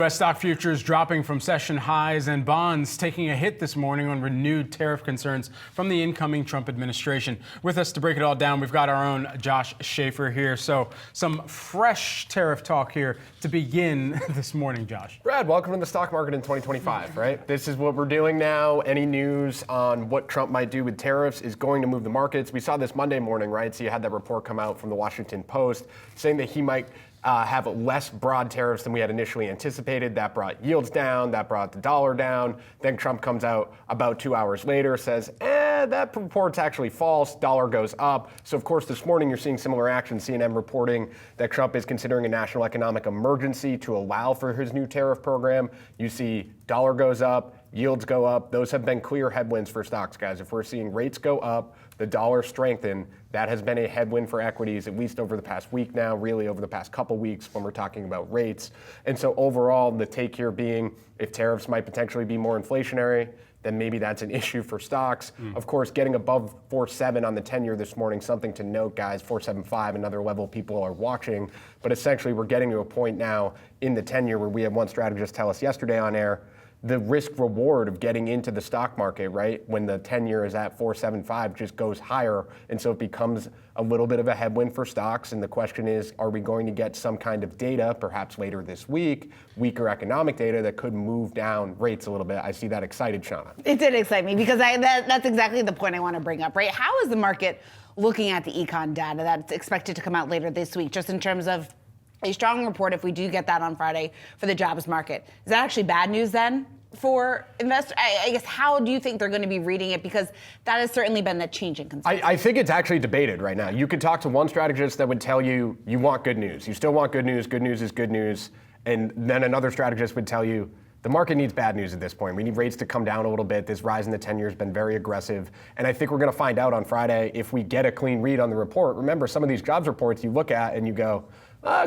U.S. stock futures dropping from session highs and bonds taking a hit this morning on renewed tariff concerns from the incoming Trump administration. With us to break it all down, we've got our own Josh Schaefer here. So some fresh tariff talk here to begin this morning, Josh. Brad, welcome to the stock market in 2025, right? This is what we're doing now. Any news on what Trump might do with tariffs is going to move the markets. We saw this Monday morning, right? So you had that report come out from the Washington Post saying that he might have less broad tariffs than we had initially anticipated. That brought yields down, that brought the dollar down. Then Trump comes out about 2 hours later, says, that report's actually false, dollar goes up. So of course this morning you're seeing similar action. CNN reporting that Trump is considering a national economic emergency to allow for his new tariff program. You see dollar goes up, yields go up. Those have been clear headwinds for stocks, guys. If we're seeing rates go up, the dollar strengthen, that has been a headwind for equities, at least over the past week now, really over the past couple weeks when we're talking about rates. And so overall, the take here being if tariffs might potentially be more inflationary, then maybe that's an issue for stocks. Of course, getting above 4.7 on the 10-year this morning, something to note, guys, 4.75, another level people are watching. But essentially, we're getting to a point now in the 10-year where we had one strategist tell us yesterday on air, the risk reward of getting into the stock market, right, when the 10-year is at 4.75 just goes higher. And so it becomes a little bit of a headwind for stocks. And the question is, are we going to get some kind of data, perhaps later this week, weaker economic data that could move down rates a little bit? I see that excited, Seana. It did excite me because that's exactly the point I want to bring up, right? How is the market looking at the econ data that's expected to come out later this week, just in terms of a strong report, if we do get that on Friday, for the jobs market? Is that actually bad news then for investors? I guess, how do you think they're going to be reading it? Because that has certainly been the changing concern. I think it's actually debated right now. You could talk to one strategist that would tell you, you want good news. You still want good news is good news. And then another strategist would tell you, the market needs bad news at this point. We need rates to come down a little bit. This rise in the 10-year has been very aggressive. And I think we're going to find out on Friday if we get a clean read on the report. Remember, some of these jobs reports you look at and you go,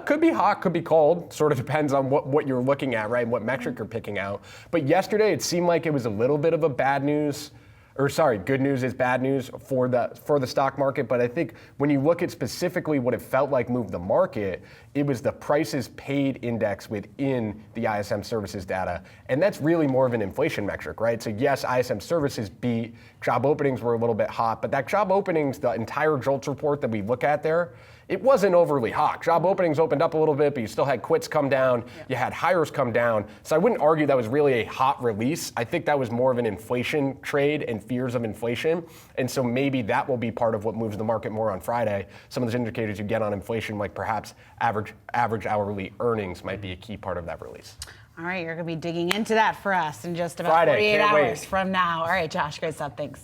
could be hot, could be cold. Sort of depends on what you're looking at, right? And what metric you're picking out. But yesterday, it seemed like it was a little bit of a good news is bad news for the stock market. But I think when you look at specifically what it felt like moved the market, it was the prices paid index within the ISM services data. And that's really more of an inflation metric, right? So yes, ISM services beat, job openings were a little bit hot, but that job openings, the entire JOLTS report that we look at there, it wasn't overly hot. Job openings opened up a little bit, but you still had quits come down. Yeah. You had hires come down. So I wouldn't argue that was really a hot release. I think that was more of an inflation trade and fears of inflation. And so maybe that will be part of what moves the market more on Friday. Some of those indicators you get on inflation, like perhaps average hourly earnings, might be a key part of that release. All right, you're going to be digging into that for us in just about Friday, 48 can't hours wait. from now. All right, Josh, great stuff. Thanks.